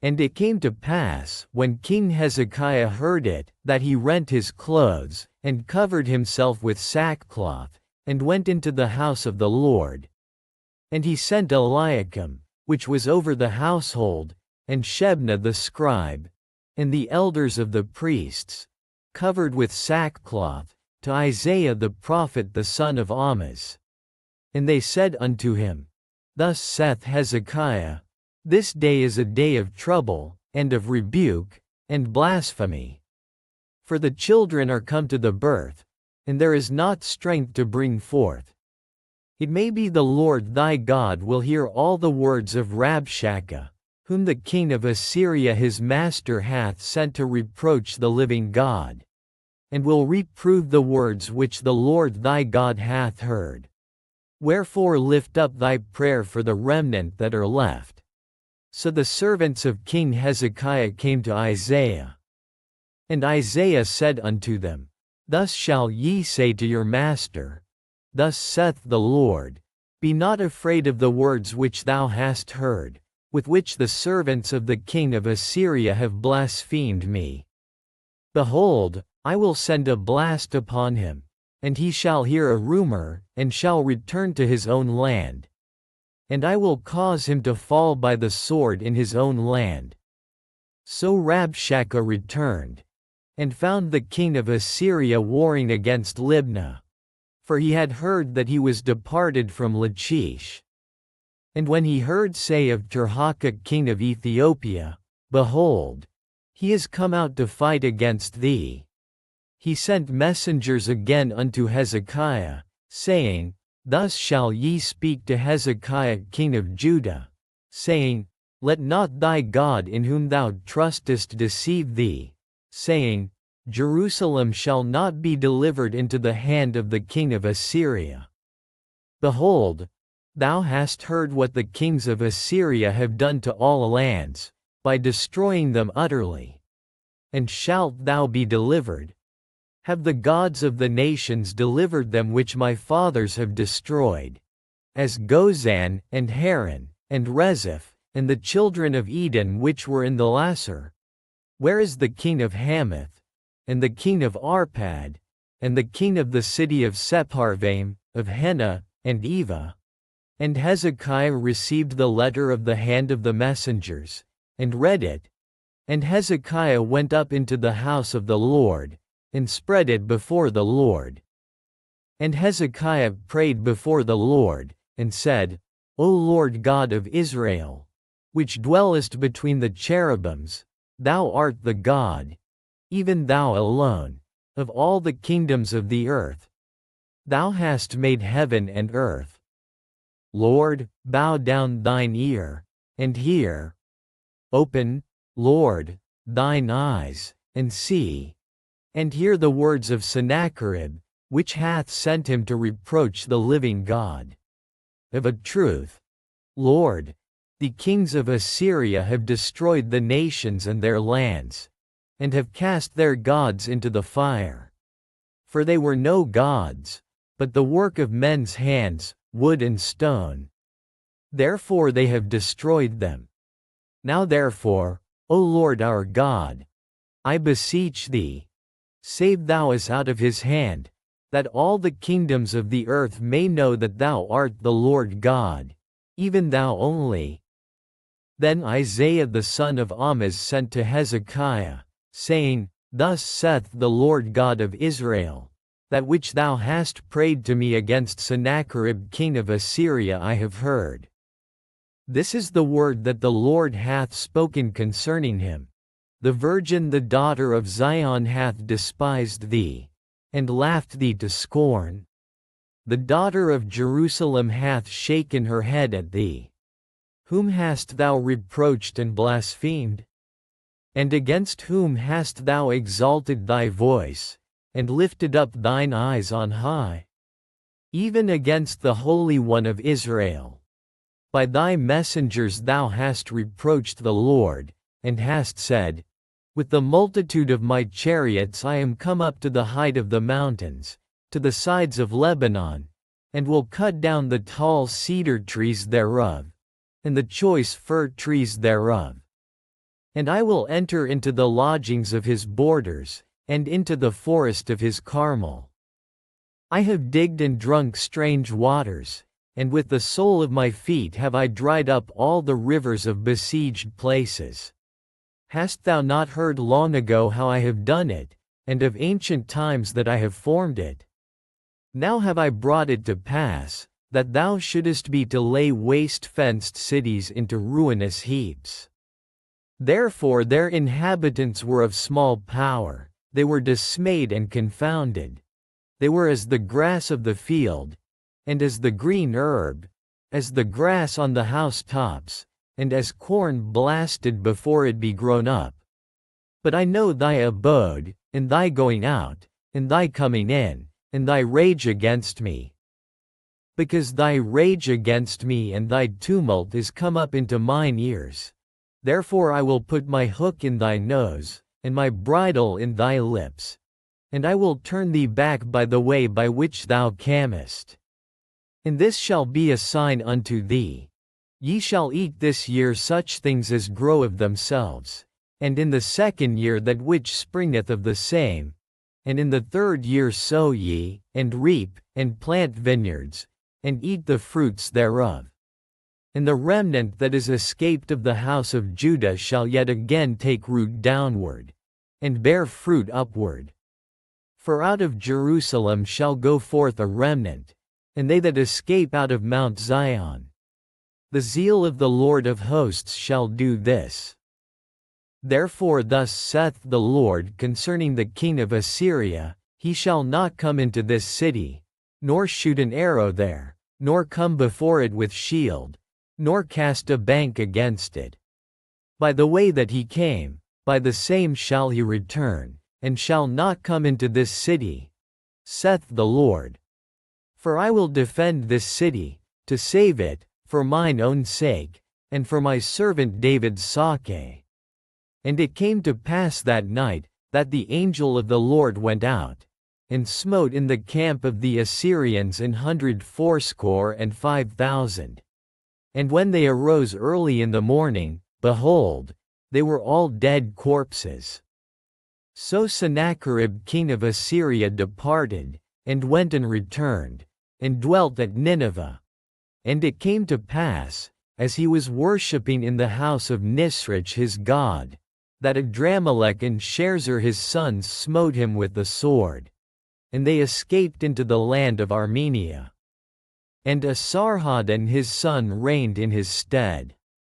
And it came to pass, when King Hezekiah heard it, that he rent his clothes, and covered himself with sackcloth, and went into the house of the Lord. And he sent Eliakim, which was over the household, and Shebna the scribe, and the elders of the priests, covered with sackcloth, to Isaiah the prophet the son of Amoz. And they said unto him, Thus saith Hezekiah, This day is a day of trouble, and of rebuke, and blasphemy. For the children are come to the birth, and there is not strength to bring forth. It may be the Lord thy God will hear all the words of Rabshakeh, whom the king of Assyria his master hath sent to reproach the living God, and will reprove the words which the Lord thy God hath heard. Wherefore lift up thy prayer for the remnant that are left. So the servants of King Hezekiah came to Isaiah. And Isaiah said unto them, Thus shall ye say to your master, Thus saith the Lord, Be not afraid of the words which thou hast heard, with which the servants of the king of Assyria have blasphemed me. Behold, I will send a blast upon him, and he shall hear a rumor, and shall return to his own land. And I will cause him to fall by the sword in his own land. So Rabshakeh returned, and found the king of Assyria warring against Libnah. For he had heard that he was departed from Lachish. And when he heard say of Tirhakah king of Ethiopia, Behold, he is come out to fight against thee, he sent messengers again unto Hezekiah, saying, Thus shall ye speak to Hezekiah king of Judah, saying, Let not thy God in whom thou trustest deceive thee, saying, Jerusalem shall not be delivered into the hand of the king of Assyria. Behold, thou hast heard what the kings of Assyria have done to all lands, by destroying them utterly. And shalt thou be delivered? Have the gods of the nations delivered them which my fathers have destroyed? As Gozan, and Haran, and Rezeph, and the children of Eden which were in the Lasar? Where is the king of Hamath, and the king of Arpad, and the king of the city of Sepharvaim, of Hena, and Eva? And Hezekiah received the letter of the hand of the messengers, and read it. And Hezekiah went up into the house of the Lord, and spread it before the Lord. And Hezekiah prayed before the Lord, and said, O Lord God of Israel, which dwellest between the cherubims, thou art the God, even thou alone, of all the kingdoms of the earth. Thou hast made heaven and earth. Lord, bow down thine ear, and hear. Open, Lord, thine eyes, and see, and hear the words of Sennacherib, which hath sent him to reproach the living God. Of a truth, Lord, the kings of Assyria have destroyed the nations and their lands, and have cast their gods into the fire. For they were no gods, but the work of men's hands, wood and stone. Therefore they have destroyed them. Now therefore, O Lord our God, I beseech thee, save thou us out of his hand, that all the kingdoms of the earth may know that thou art the Lord God, even thou only. Then Isaiah the son of Amoz sent to Hezekiah, saying, Thus saith the Lord God of Israel, That which thou hast prayed to me against Sennacherib king of Assyria I have heard. This is the word that the Lord hath spoken concerning him. The virgin the daughter of Zion hath despised thee, and laughed thee to scorn. The daughter of Jerusalem hath shaken her head at thee. Whom hast thou reproached and blasphemed? And against whom hast thou exalted thy voice, and lifted up thine eyes on high? Even against the Holy One of Israel. By thy messengers thou hast reproached the Lord, and hast said, With the multitude of my chariots I am come up to the height of the mountains, to the sides of Lebanon, and will cut down the tall cedar trees thereof, and the choice fir trees thereof. And I will enter into the lodgings of his borders, and into the forest of his Carmel. I have digged and drunk strange waters, and with the sole of my feet have I dried up all the rivers of besieged places. Hast thou not heard long ago how I have done it, and of ancient times that I have formed it? Now have I brought it to pass, that thou shouldest be to lay waste fenced cities into ruinous heaps. Therefore their inhabitants were of small power, they were dismayed and confounded. They were as the grass of the field, and as the green herb, as the grass on the housetops, and as corn blasted before it be grown up. But I know thy abode, and thy going out, and thy coming in, and thy rage against me. Because thy rage against me and thy tumult is come up into mine ears. Therefore I will put my hook in thy nose, and my bridle in thy lips, and I will turn thee back by the way by which thou camest. And this shall be a sign unto thee. Ye shall eat this year such things as grow of themselves, and in the second year that which springeth of the same, and in the third year sow ye, and reap, and plant vineyards, and eat the fruits thereof. And the remnant that is escaped of the house of Judah shall yet again take root downward, and bear fruit upward. For out of Jerusalem shall go forth a remnant, and they that escape out of Mount Zion. The zeal of the Lord of hosts shall do this. Therefore thus saith the Lord concerning the king of Assyria, he shall not come into this city, nor shoot an arrow there, nor come before it with shield, nor cast a bank against it. By the way that he came, by the same shall he return, and shall not come into this city, saith the Lord. For I will defend this city, to save it, for mine own sake, and for my servant David's sake. And it came to pass that night, that the angel of the Lord went out, and smote in the camp of the Assyrians 180,500. And when they arose early in the morning, behold, they were all dead corpses. So Sennacherib king of Assyria departed, and went and returned, and dwelt at Nineveh. And it came to pass, as he was worshipping in the house of Nisroch his god, that Adramelech and Sharezer his sons smote him with the sword. And they escaped into the land of Armenia. And Esarhaddon his son reigned in his stead.